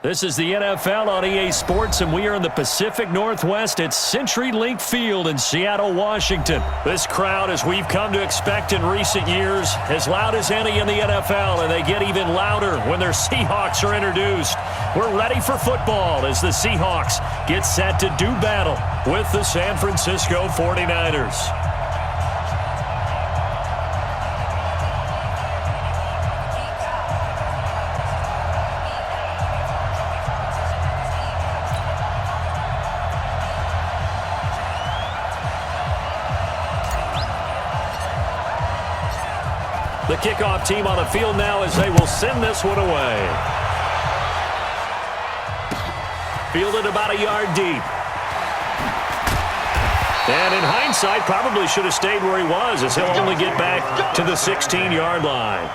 This is the NFL on EA Sports, and we are in the Pacific Northwest at CenturyLink Field in Seattle, Washington. This crowd, as we've come to expect in recent years, as loud as any in the NFL, and they get even louder when their Seahawks are introduced. We're ready for football as the Seahawks get set to do battle with the San Francisco 49ers. The kickoff team on the field now as they will send this one away. Fielded about a yard deep. And in hindsight, probably should have stayed where he was, as he'll only get back to the 16-yard line.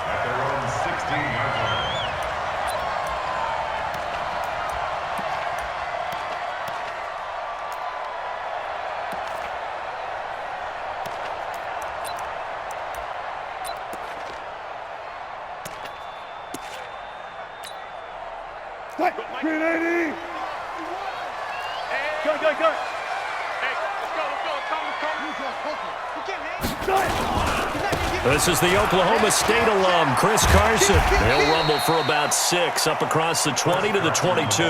This is the Oklahoma State alum, Chris Carson. He'll rumble for about 6 up across the 20 to the 22.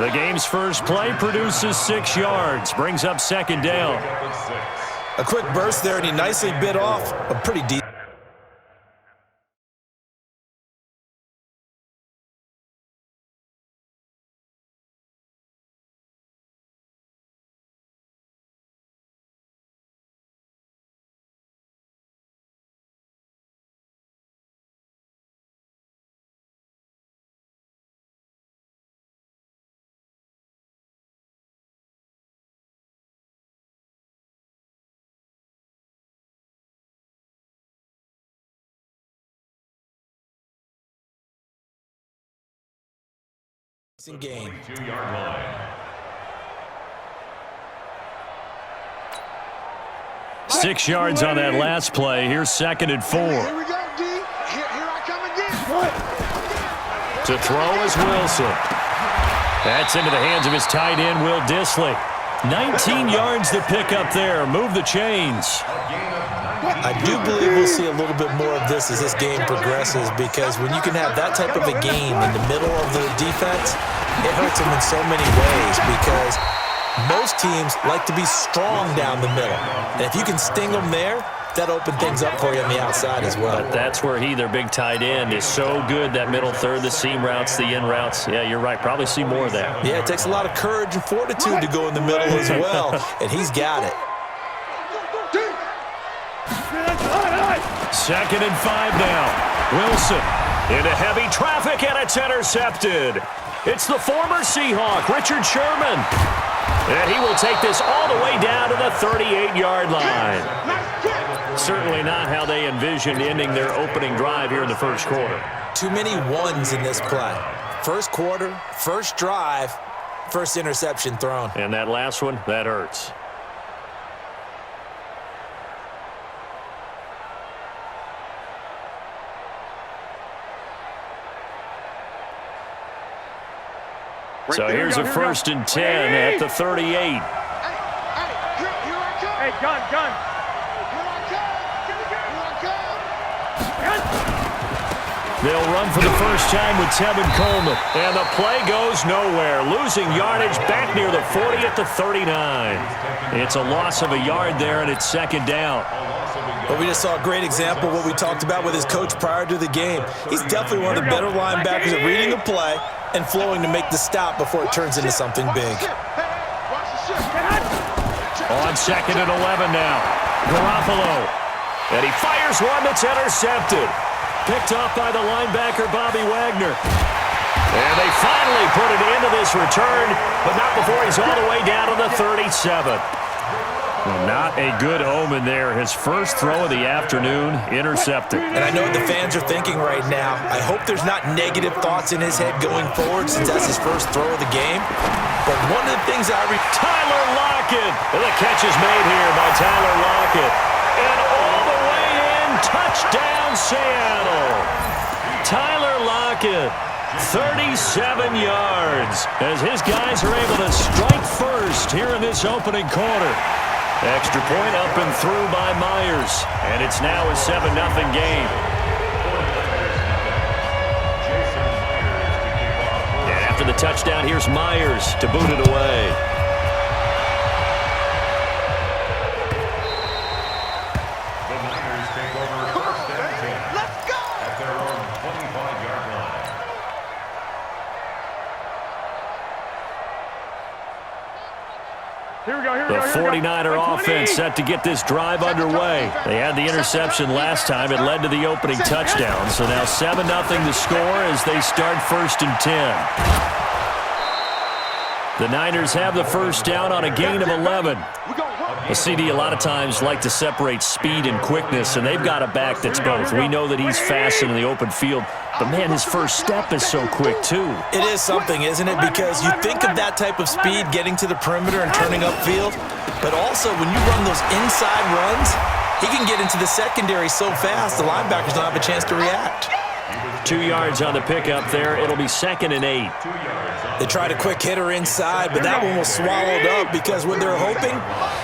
The game's first play produces 6 yards, brings up second down. A quick burst there, and he nicely bit off a pretty deep. Game. 2-yard line. 6 yards on that last play. Here's 2nd and 4. Here we go, D. Here I come again. To throw is Wilson. That's into the hands of his tight end, Will Dissly. 19 yards to pick up there. Move the chains. I do believe we'll see a little bit more of this as this game progresses, because when you can have that type of a game in the middle of the defense, it hurts them in so many ways, because most teams like to be strong down the middle. And if you can sting them there, that opens things up for you on the outside as well. But that's where their big tight end, is so good, that middle third, the seam routes, the in routes. Yeah, you're right. Probably see more of that. Yeah, it takes a lot of courage and fortitude to go in the middle as well, and he's got it. 2nd and 5 now. Wilson into heavy traffic, and it's intercepted. It's the former Seahawk, Richard Sherman. And he will take this all the way down to the 38-yard line. Certainly not how they envisioned ending their opening drive here in the first quarter. Too many ones in this play. First quarter, first drive, first interception thrown. And that last one, that hurts. So here's a 1st and 10 at the 38. Hey, gun. Here I come. They'll run for the first time with Tevin Coleman. And the play goes nowhere. Losing yardage back near the 40 at the 39. It's a loss of a yard there, and it's 2nd down. Well, we just saw a great example of what we talked about with his coach prior to the game. He's definitely one of the better linebackers at reading the play and flowing to make the stop before it turns into something big. On 2nd and 11 now. Garoppolo. And he fires one that's intercepted. Picked off by the linebacker, Bobby Wagner. And they finally put it into this return, but not before he's all the way down to the 37. Not a good omen there. His first throw of the afternoon, intercepted. And I know what the fans are thinking right now. I hope there's not negative thoughts in his head going forward, since that's his first throw of the game. But one of the things Tyler Lockett. And the catch is made here by Tyler Lockett. And all the way in, touchdown Seattle. Tyler Lockett 37 yards as his guys are able to strike first here in this opening quarter. Extra point up and through by Myers, and it's now a 7-0 game. And after the touchdown, here's Myers to boot it away. The 49er offense set to get this drive underway. They had the interception last time. It led to the opening touchdown. So now 7-0 the score as they start 1st and 10. The Niners have the first down on a gain of 11. A CD a lot of times like to separate speed and quickness, and they've got a back that's both. We know that he's fast in the open field, but man, his first step is so quick too. It is something, isn't it? Because you think of that type of speed getting to the perimeter and turning upfield, but also when you run those inside runs, he can get into the secondary so fast the linebackers don't have a chance to react. 2 yards on the pickup there. It'll be 2nd and 8. They tried a quick hitter inside, but that one was swallowed up because what they're hoping,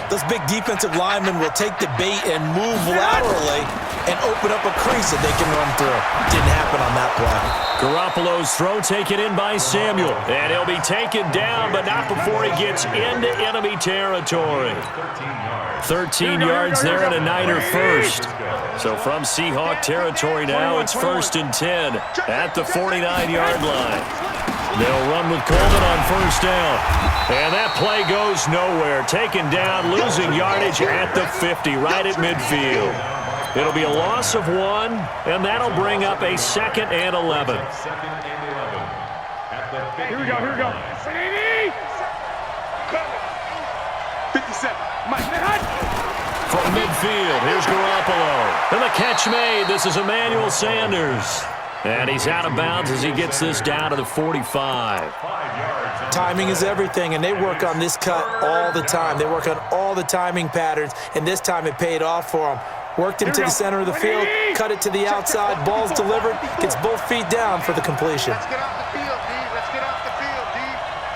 those big defensive linemen will take the bait and move laterally and open up a crease that they can run through. Didn't happen on that play. Garoppolo's throw taken in by Samuel, and he'll be taken down, but not before he gets into enemy territory. 13 yards there and a Niner first. So from Seahawk territory now, it's 1st and 10 at the 49-yard line. They'll run with Coleman on first down. And that play goes nowhere. Taken down, losing yardage at the 50, right at midfield. It'll be a loss of 1, and that'll bring up a 2nd and 11. Here we go, here we go. 57. From midfield, here's Garoppolo. And the catch made. This is Emmanuel Sanders. And he's out of bounds as he gets this down to the 45. Timing is everything, and they work on this cut all the time. They work on all the timing patterns, and this time it paid off for him. Worked him to the center of the field, cut it to the outside, ball's delivered, gets both feet down for the completion. Let's get off the field, D. Let's get off the field, D.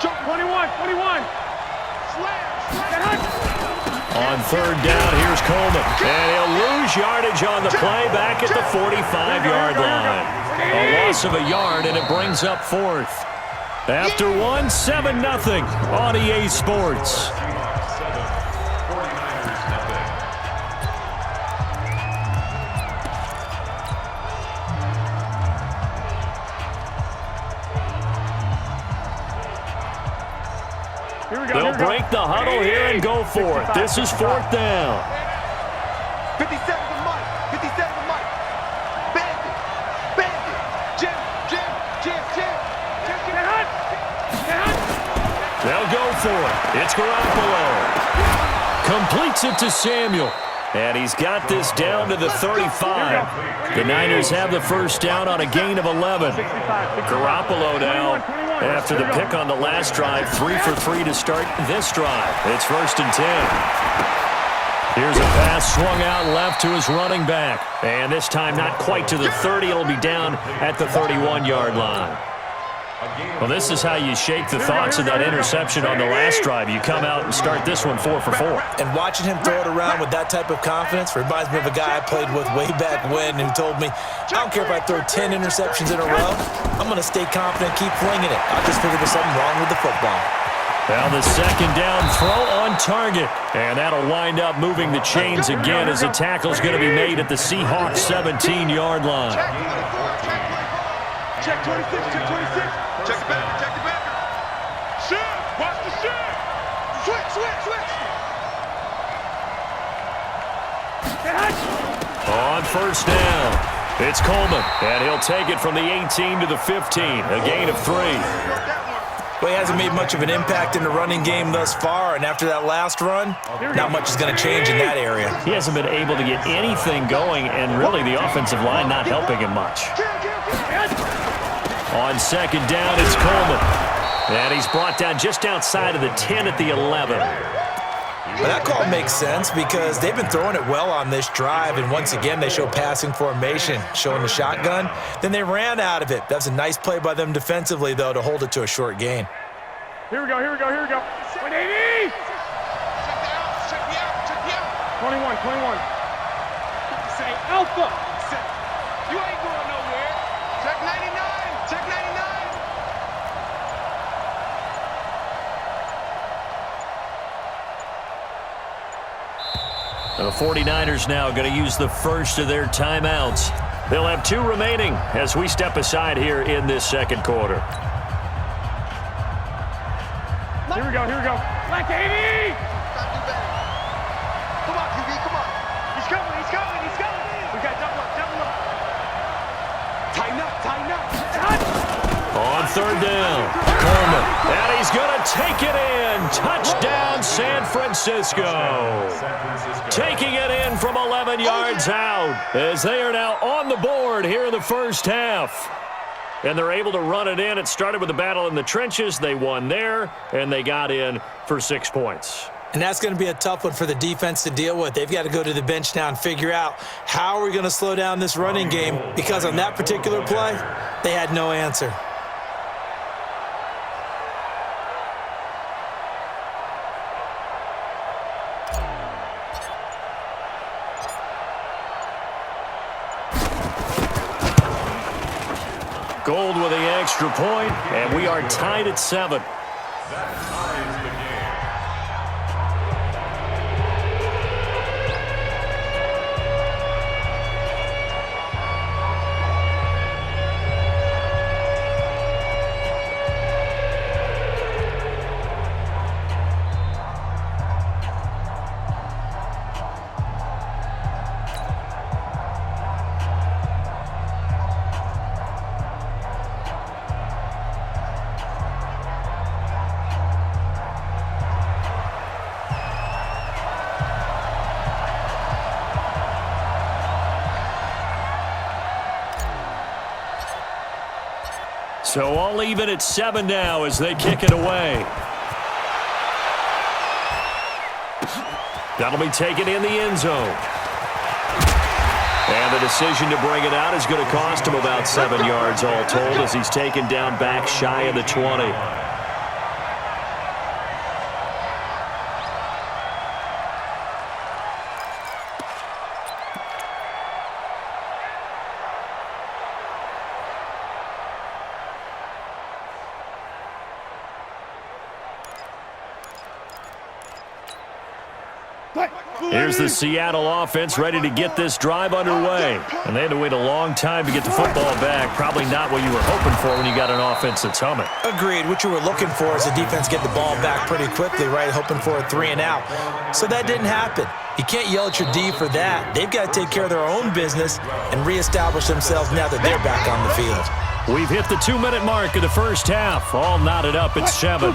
Jump 21. Slam. On third down, here's Coleman. And he'll lose yardage on the play back at the 45-yard line. A loss of a yard, and it brings up 4th. After 1, 7-0 on EA Sports. They'll break the huddle here and go for it. This is 4th down. 57 to Mike. 57 to Mike. Bandit. Jim. They'll go for it. It's Garoppolo. Completes it to Samuel. And he's got this down to the 35. The Niners have the first down on a gain of 11. Garoppolo now, after the pick on the last drive, 3 for 3 to start this drive. It's 1st and 10. Here's a pass swung out left to his running back. And this time not quite to the 30. It'll be down at the 31-yard line. Well, this is how you shake the thoughts of that interception on the last drive. You come out and start this one 4 for 4. And watching him throw it around with that type of confidence reminds me of a guy I played with way back when who told me, I don't care if I throw 10 interceptions in a row, I'm going to stay confident, keep flinging it. I just figured there's something wrong with the football. Well, the second down throw on target. And that'll wind up moving the chains again as the tackle's going to be made at the Seahawks 17-yard line. Check 26, check 26. Check the back. Shoot, watch the shoot. Switch. On first down, it's Coleman, and he'll take it from the 18 to the 15, a gain of 3. Well, he hasn't made much of an impact in the running game thus far, and after that last run, not much is going to change in that area. He hasn't been able to get anything going, and really the offensive line not helping him much. On second down, it's Coleman. And he's brought down just outside of the 10 at the 11. Well, that call makes sense because they've been throwing it well on this drive, and once again they show passing formation, showing the shotgun. Then they ran out of it. That's a nice play by them defensively, though, to hold it to a short gain. Here we go, here we go, here we go. 180! Check me out. 21. Say alpha. You ain't going nowhere. Check 99. Check 99. The 49ers now going to use the first of their timeouts. They'll have 2 remaining as we step aside here in this second quarter. Here we go. Black 80! Come on, QB, come on. He's coming. We got double up. Tighten up. On third down, Coleman, and he's going to take it in. Touchdown, San Francisco. Taking it in from 11 yards out as they are now on the board here in the first half. And they're able to run it in. It started with a battle in the trenches. They won there, and they got in for 6 points. And that's going to be a tough one for the defense to deal with. They've got to go to the bench now and figure out how are we going to slow down this running game, because on that particular play, they had no answer. Gold with the extra point, and we are tied at 7. So all even at 7 now as they kick it away. That'll be taken in the end zone. And the decision to bring it out is going to cost him about 7 yards all told as he's taken down back shy of the 20. Here's the Seattle offense ready to get this drive underway. And they had to wait a long time to get the football back. Probably not what you were hoping for when you got an offense that's humming. Agreed. What you were looking for is the defense get the ball back pretty quickly, right? Hoping for a 3 and out. So that didn't happen. You can't yell at your D for that. They've got to take care of their own business and reestablish themselves now that they're back on the field. We've hit the 2-minute mark of the first half. All knotted up at 7.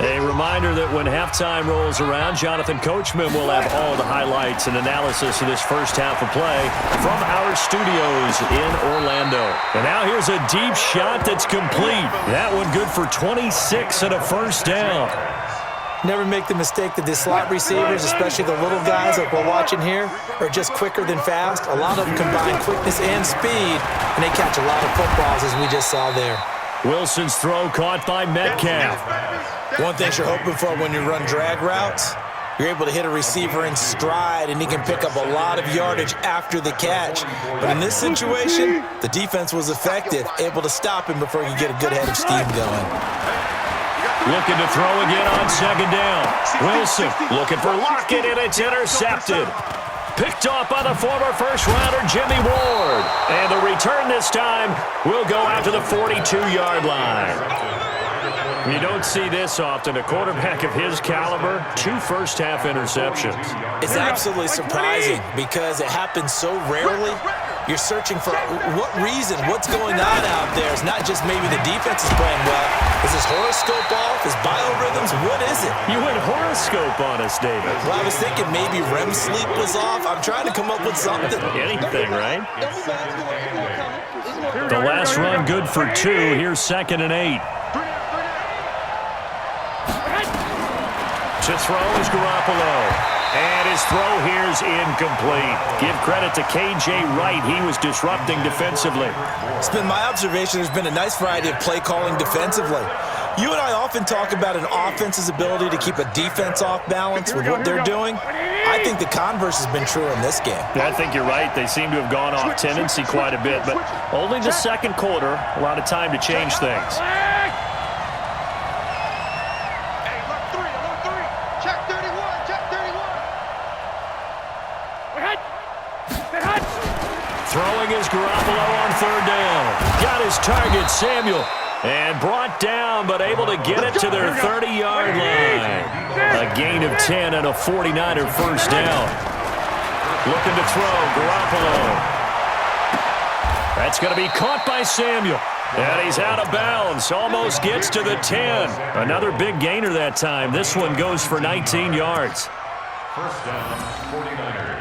A reminder that when halftime rolls around, Jonathan Coachman will have all the highlights and analysis of this first half of play from our studios in Orlando. And now here's a deep shot that's complete. That one good for 26 and a first down. Never make the mistake that the slot receivers, especially the little guys like we're watching here, are just quicker than fast. A lot of them combine quickness and speed, and they catch a lot of footballs, as we just saw there. Wilson's throw caught by Metcalf. One thing you're hoping for when you run drag routes, you're able to hit a receiver in stride, and he can pick up a lot of yardage after the catch. But in this situation, the defense was effective, able to stop him before he could get a good head of steam going. Looking to throw again on second down. Wilson looking for Lockett, and it's intercepted. Picked off by the former first-rounder Jimmy Ward. And the return this time will go out to the 42-yard line. You don't see this often. A quarterback of his caliber, 2 first-half interceptions. It's absolutely surprising because it happens so rarely. You're searching for what reason, what's going on out there. It's not just maybe the defense is playing well. Is his horoscope off? His biorhythms? What is it? You went horoscope on us, David. Well, I was thinking maybe REM sleep was off. I'm trying to come up with something. Anything, right? The last run good for 2. Here's 2nd and 8. To throw is Garoppolo. And his throw here is incomplete. Give credit to K.J. Wright. He was disrupting defensively. It's been my observation there's been a nice variety of play calling defensively. You and I often talk about an offense's ability to keep a defense off balance with what they're doing. I think the converse has been true in this game. I think you're right. They seem to have gone off tendency quite a bit, but only the second quarter, a lot of time to change things. Throwing is Garoppolo on third down. Got his target, Samuel. And brought down, but able to get it to their 30-yard line. A gain of 10 and a 49er first down. Looking to throw, Garoppolo. That's going to be caught by Samuel. And he's out of bounds. Almost gets to the 10. Another big gainer that time. This one goes for 19 yards. First down, 49ers.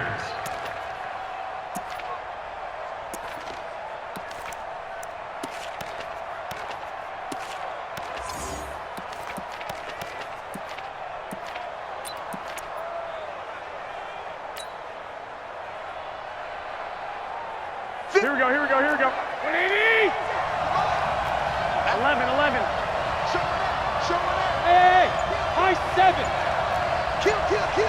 Here we go, here we go, here we go. 180! 11. Hey! High 7! Kill! Turn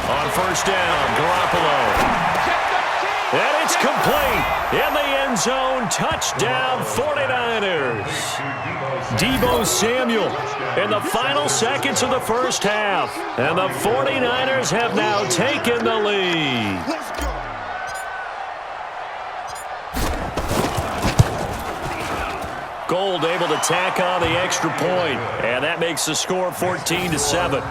On first down, Garoppolo. And it's complete. In the end zone, touchdown 49ers. Deebo Samuel in the final seconds of the first half. And the 49ers have now taken the lead. Gold able to tack on the extra point. And that makes the score 14-7.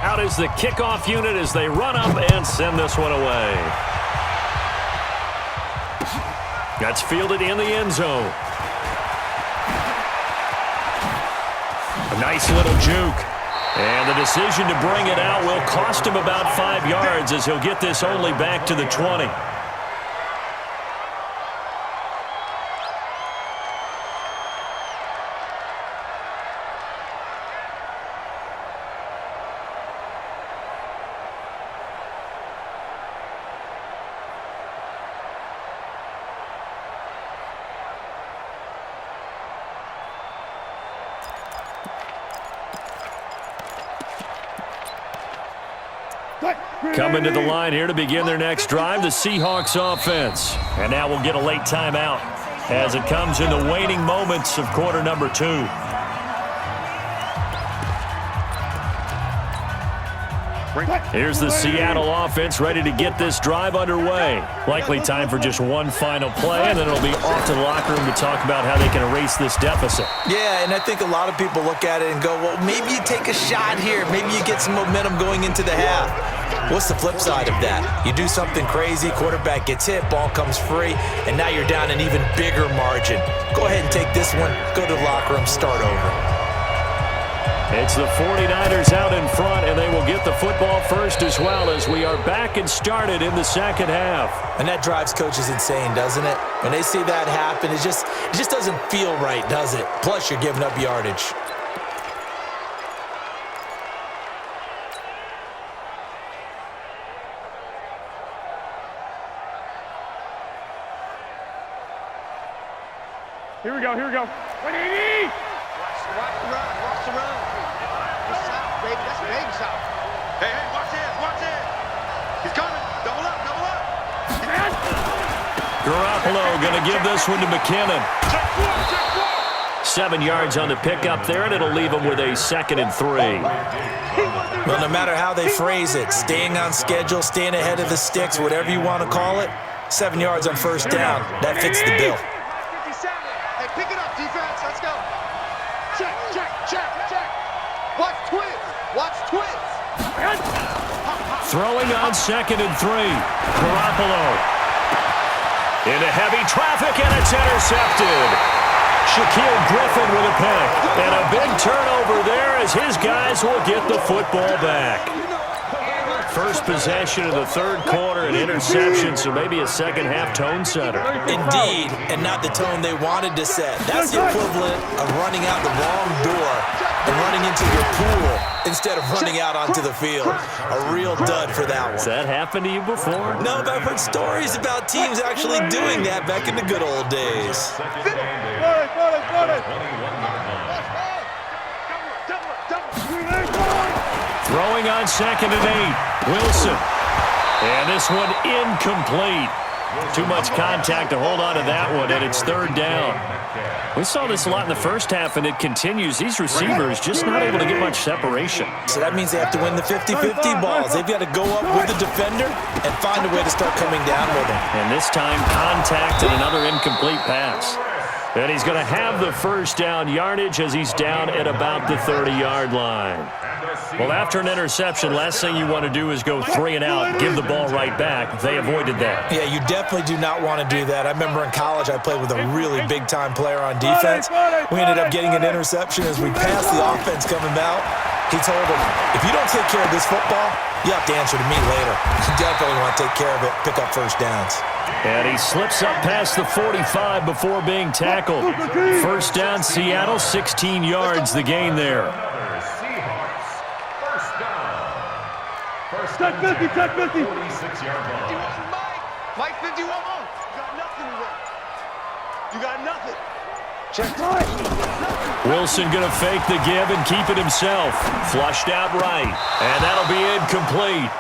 Out is the kickoff unit as they run up and send this one away. That's fielded in the end zone. A nice little juke. And the decision to bring it out will cost him about 5 yards as he'll get this only back to the 20. Coming to the line here to begin their next drive, the Seahawks offense. And now we'll get a late timeout as it comes in the waning moments of quarter number 2. Here's the Seattle offense ready to get this drive underway. Likely time for just one final play, and then it'll be off to the locker room to talk about how they can erase this deficit. Yeah, and I think a lot of people look at it and go, well, maybe you take a shot here. Maybe you get some momentum going into the half. What's the flip side of that? You do something crazy, quarterback gets hit, ball comes free, and now you're down an even bigger margin. Go ahead and take this one, go to the locker room, start over. It's the 49ers out in front, and they will get the football first as well as we are back and started in the second half. And that drives coaches insane, doesn't it? When they see that happen, it just doesn't feel right, does it? Plus, you're giving up yardage. Here we go, here we go. 180! Watch the run. Baby, that's baby shot. Hey, watch it. He's coming. Double up. Garoppolo going to give this one to McKinnon. 7 yards on the pickup there, and it'll leave him with a 2nd and 3. Well, no matter how they phrase it, staying on schedule, staying ahead of the sticks, whatever you want to call it, 7 yards on first down, that fits the bill. 57. Hey, pick it up, defense. Let's go. Check. Watch twins. Throwing on 2nd and 3. Garoppolo. Into heavy traffic, and it's intercepted. Shaquille Griffin with a pick. And a big turnover there as his guys will get the football back. First possession of the third quarter, an interception, so maybe a second-half tone setter. Indeed, and not the tone they wanted to set. That's the equivalent of running out the wrong door and running into your pool instead of running out onto the field. A real dud for that one. Has that happened to you before? No, but I've heard stories about teams actually doing that back in the good old days. Throwing on 2nd and 8. Wilson. And this one incomplete. Too much contact to hold on to that one, and it's 3rd down. We saw this a lot in the first half, and it continues. These receivers just not able to get much separation. So that means they have to win the 50-50 balls. They've got to go up with the defender and find a way to start coming down with him. And this time, contact and another incomplete pass. And he's going to have the first down yardage as he's down at about the 30-yard line. Well, after an interception, last thing you want to do is go 3 and out, give the ball right back. They avoided that. Yeah, you definitely do not want to do that. I remember in college I played with a really big-time player on defense. We ended up getting an interception as we passed the offense coming out. He told him, if you don't take care of this football, you have to answer to me later. You definitely want to take care of it, pick up first downs. And he slips up past the 45 before being tackled. First down, Seattle, 16 yards, the gain there. Seahawks. First down. First Check 50, check 50. 46-yard line. Mike 51 on. You got nothing today. You got nothing. Check. Wilson going to fake the give and keep it himself. Flushed out right. And that'll be incomplete.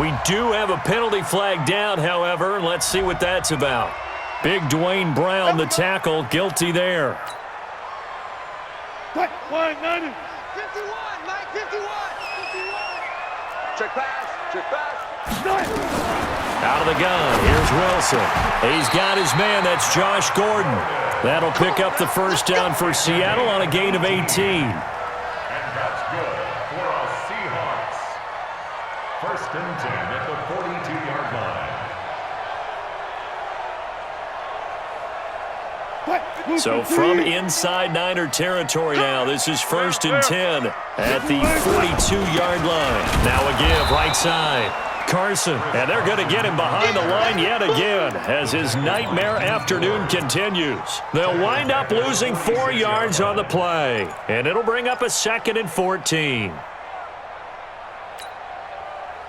We do have a penalty flag down, however. Let's see what that's about. Big Dwayne Brown, the tackle, guilty there. Check. 190. 51, Mike 51. Check pass. Check pass. Out of the gun, here's Wilson. He's got his man, that's Josh Gordon. That'll pick up the first down for Seattle on a gain of 18. And that's good for our Seahawks. First and 10 at the 42-yard line. So from inside Niner territory now, this is 1st and 10 at the 42-yard line. Now a give right side. Carson, and they're going to get him behind the line yet again as his nightmare afternoon continues. They'll wind up losing 4 yards on the play, and it'll bring up a 2nd and 14.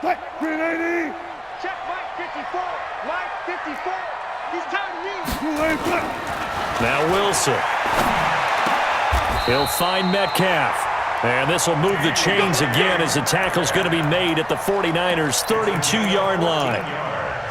Check. 380. Check Mike 54. Mike 54. He's time to leave. Now Wilson. He'll find Metcalf. And this will move the chains again as the tackle's going to be made at the 49ers' 32-yard line.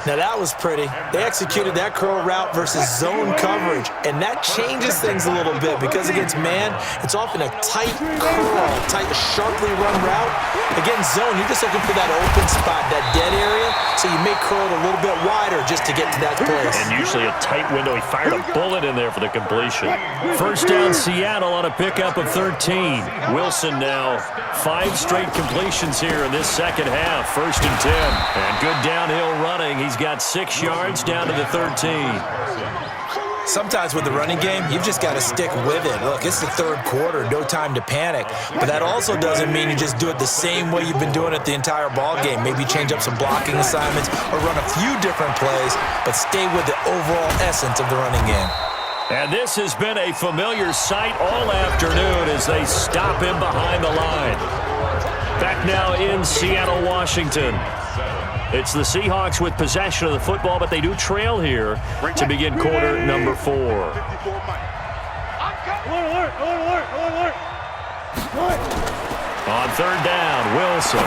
Now that was pretty. They executed that curl route versus zone coverage, and that changes things a little bit because against man, it's often a tight curl, tight, sharply run route. Against zone, you're just looking for that open spot, that dead area, so you may curl it a little bit wider just to get to that place. And usually a tight window. He fired a bullet in there for the completion. First down, Seattle on a pickup of 13. Wilson now 5 straight completions here in this second half. 1st and 10. And good downhill running. He's got 6 yards down to the 13. Sometimes with the running game, you've just got to stick with it. Look, it's the third quarter, no time to panic. But that also doesn't mean you just do it the same way you've been doing it the entire ball game. Maybe change up some blocking assignments or run a few different plays, but stay with the overall essence of the running game. And this has been a familiar sight all afternoon as they stop him behind the line. Back now in Seattle, Washington. It's the Seahawks with possession of the football, but they do trail here to begin quarter number 4. Alert. On 3rd down, Wilson.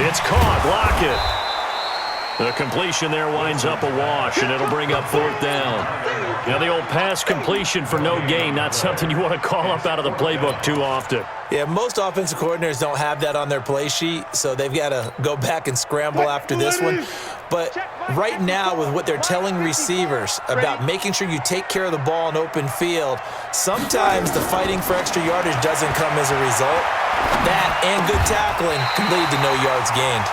It's caught. Lockett. The completion there winds up a wash, and it'll bring up 4th down. Now, the old pass completion for no gain, not something you want to call up out of the playbook too often. Yeah, most offensive coordinators don't have that on their play sheet, so they've got to go back and scramble after this one. But right now, with what they're telling receivers about making sure you take care of the ball in open field, sometimes the fighting for extra yardage doesn't come as a result. That and good tackling can lead to no yards gained.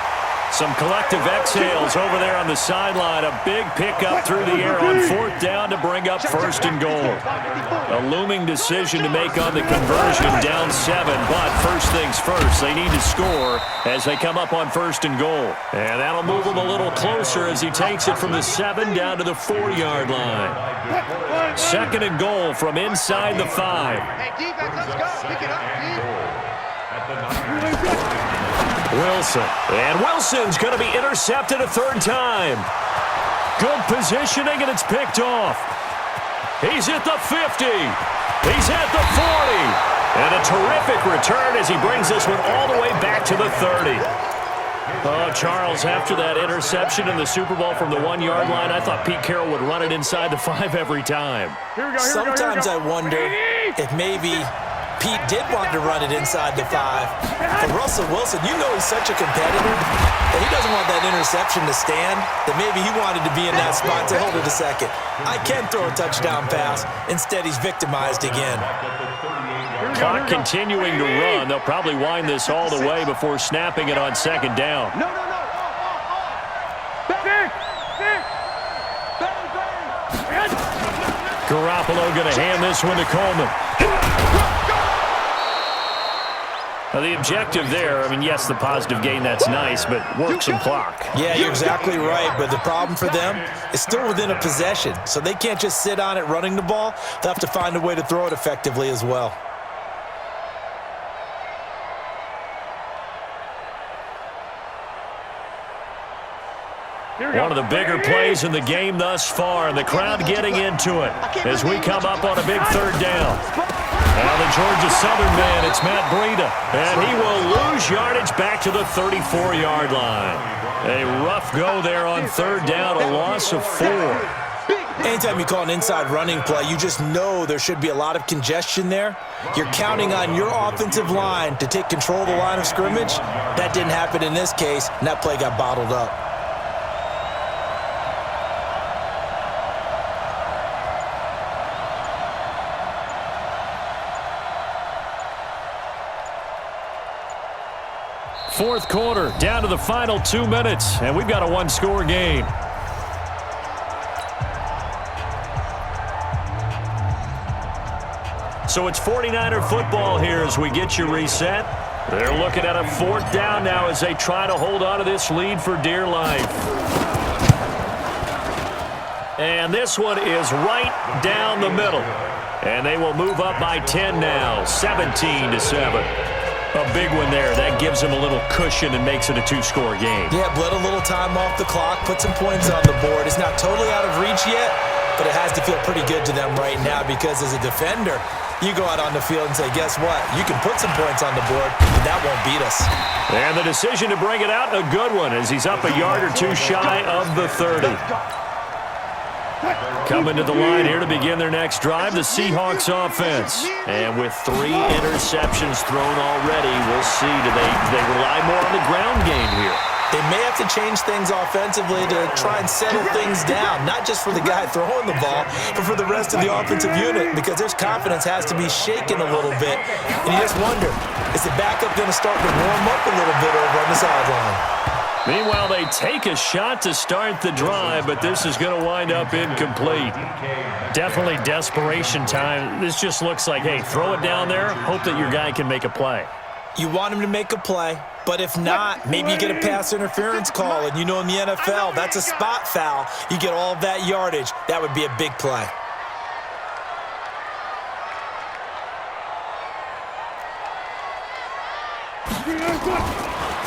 Some collective exhales over there on the sideline. A big pickup through the air on 4th down to bring up 1st and goal. A looming decision to make on the conversion, down 7. But first things first, they need to score as they come up on 1st and goal. And that'll move him a little closer as he takes it from the 7 down to the 4-yard line. 2nd and goal from inside the 5. Hey, defense, let's go. Pick it up, Wilson. And Wilson's going to be intercepted a 3rd time. Good positioning, and it's picked off. He's at the 50. He's at the 40. And a terrific return as he brings this one all the way back to the 30. Oh, Charles, after that interception in the Super Bowl from the 1-yard line, I thought Pete Carroll would run it inside the 5 every time. Sometimes I wonder if maybe Pete did want to run it inside the 5. But Russell Wilson, you know he's such a competitor that he doesn't want that interception to stand, that maybe he wanted to be in that spot to hold it a second. I can throw a touchdown pass. Instead, he's victimized again. Clock continuing to run. They'll probably wind this all the way before snapping it on 2nd down. Garoppolo going to hand this one to Coleman. Now, the objective there, I mean, yes, the positive gain, that's nice, but work some clock. Yeah, you're exactly right, but the problem for them is still within a possession, so they can't just sit on it running the ball. They'll have to find a way to throw it effectively as well. One of the bigger plays in the game thus far, and the crowd getting into it as we come up on a big 3rd down. Now the Georgia Southern man, it's Matt Breida, and he will lose yardage back to the 34-yard line. A rough go there on 3rd down, a loss of 4. Anytime you call an inside running play, you just know there should be a lot of congestion there. You're counting on your offensive line to take control of the line of scrimmage. That didn't happen in this case, and that play got bottled up. Fourth quarter, down to the final 2 minutes, and we've got a 1-score game. So it's 49er football here as we get you reset. They're looking at a 4th down now as they try to hold on to this lead for dear life. And this one is right down the middle. And they will move up by 10 now, 17-7. A big one there. That gives them a little cushion and makes it a 2-score game. Yeah, bled a little time off the clock, put some points on the board. It's not totally out of reach yet, but it has to feel pretty good to them right now because as a defender, you go out on the field and say, guess what? You can put some points on the board, but that won't beat us. And the decision to bring it out, a good one, as he's up a yard or 2 shy of the 30. Coming to the line here to begin their next drive, the Seahawks offense. And with 3 interceptions thrown already, we'll see. Do they rely more on the ground game here? They may have to change things offensively to try and settle things down, not just for the guy throwing the ball, but for the rest of the offensive unit, because their confidence has to be shaken a little bit. And you just wonder, is the backup going to start to warm up a little bit over on the sideline? Meanwhile, they take a shot to start the drive, but this is going to wind up incomplete. Definitely desperation time. This just looks like, hey, throw it down there, hope that your guy can make a play. You want him to make a play, but if not, maybe you get a pass interference call, and you know in the NFL, that's a spot foul. You get all of that yardage. That would be a big play.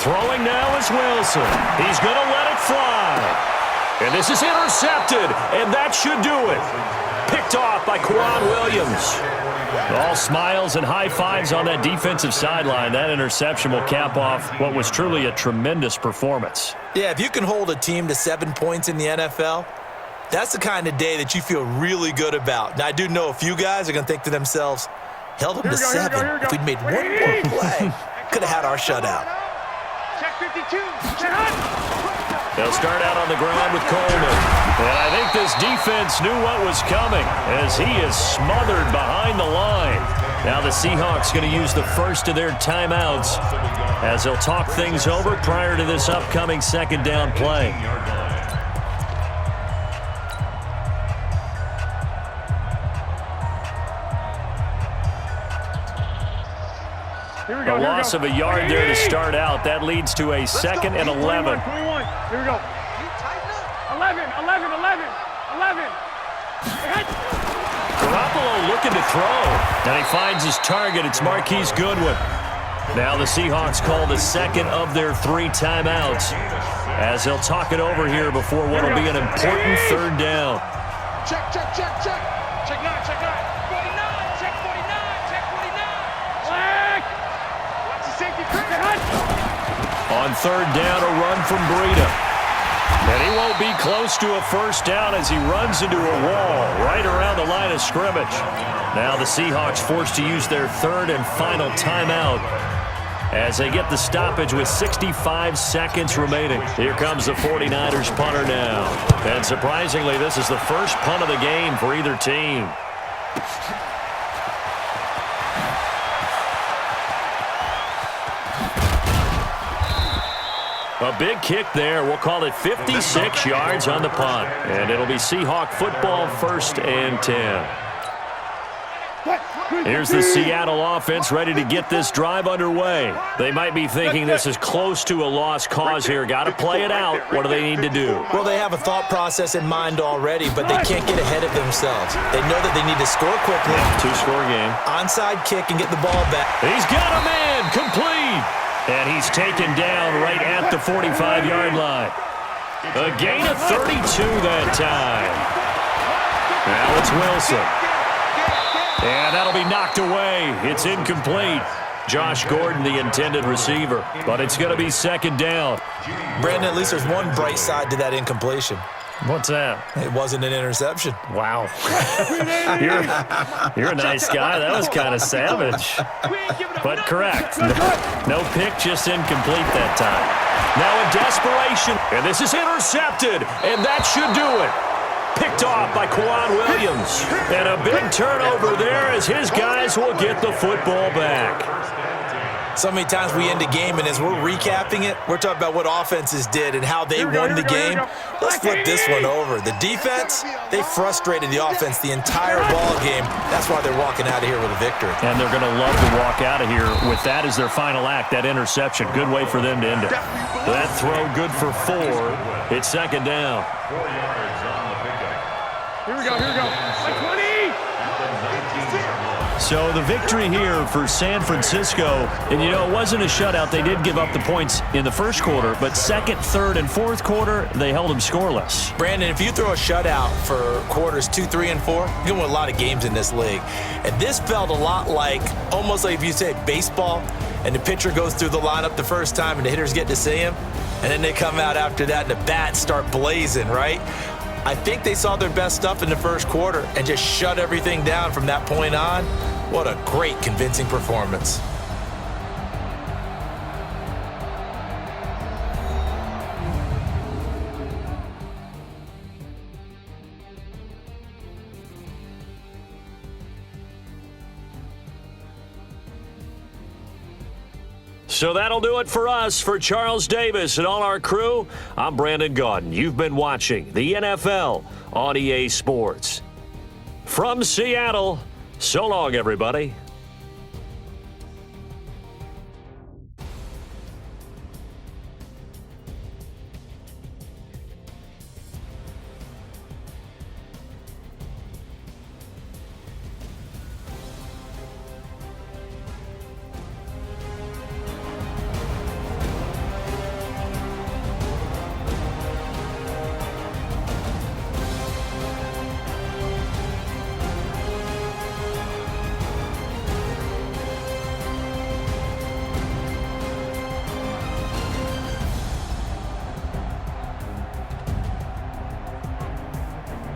Throwing now is Wilson. He's going to let it fly. And this is intercepted, and that should do it. Picked picked off by Quan Williams. All smiles and high fives on that defensive sideline. That interception will cap off what was truly a tremendous performance. Yeah, if you can hold a team to 7 points in the NFL, that's the kind of day that you feel really good about. Now, I do know a few guys are going to think to themselves, held them to 7. If we'd made one more play, could have had our shutout. Check 52. Check hot. They'll start out on the ground with Coleman. And I think this defense knew what was coming as he is smothered behind the line. Now the Seahawks going to use the first of their timeouts as they'll talk things over prior to this upcoming second down play. A loss of a yard there to start out. That leads to a 2nd and 11. 21. Here we go. 11. Garoppolo looking to throw. And he finds his target. It's Marquise Goodwin. Now the Seahawks call the second of their 3 timeouts as they'll talk it over here before what will be an important third down. Check. Check 9. 49. Check 49. Black. Watch the safety. On third down, a run from Breida. And he won't be close to a first down as he runs into a wall right around the line of scrimmage. Now the Seahawks forced to use their 3rd and final timeout as they get the stoppage with 65 seconds remaining. Here comes the 49ers punter now. And surprisingly, this is the first punt of the game for either team. A big kick there. We'll call it 56 yards on the punt. And it'll be Seahawk football, 1st and 10. Here's the Seattle offense ready to get this drive underway. They might be thinking this is close to a lost cause here. Got to play it out. What do they need to do? Well, they have a thought process in mind already, but they can't get ahead of themselves. They know that they need to score quickly. 2-score game. Onside kick and get the ball back. He's got a man. Complete. And he's taken down right at the 45-yard line. A gain of 32 that time. Now it's Wilson. And that'll be knocked away. It's incomplete. Josh Gordon, the intended receiver. But it's going to be 2nd down. Brandon, at least there's one bright side to that incompletion. What's that? It wasn't an interception. Wow. You're a nice guy. That was kind of savage. But correct. No pick, just incomplete that time. Now in desperation, and this is intercepted, and that should do it. Picked off by Quan Williams. And a big turnover there as his guys will get the football back. So many times we end a game, and as we're recapping it, we're talking about what offenses did and how they won the game. Let's flip this one over. The defense, they frustrated the offense the entire ball game. That's why they're walking out of here with a victory. And they're going to love to walk out of here with that as their final act, that interception. Good way for them to end it. That throw good for 4. It's 2nd down. 4 yards on the pickup. Here we go. 20. So the victory here for San Francisco, and you know, it wasn't a shutout. They did give up the points in the first quarter, but 2nd, 3rd, and 4th quarter, they held them scoreless. Brandon, if you throw a shutout for quarters 2, 3, and 4, you're going to win a lot of games in this league. And this felt a lot like, almost like if you say baseball, and the pitcher goes through the lineup the first time, and the hitters get to see him, and then they come out after that, and the bats start blazing, right? I think they saw their best stuff in the first quarter and just shut everything down from that point on. What a great, convincing performance. So that'll do it for us. For Charles Davis and all our crew, I'm Brandon Gaudin. You've been watching the NFL on EA Sports. From Seattle, so long, everybody.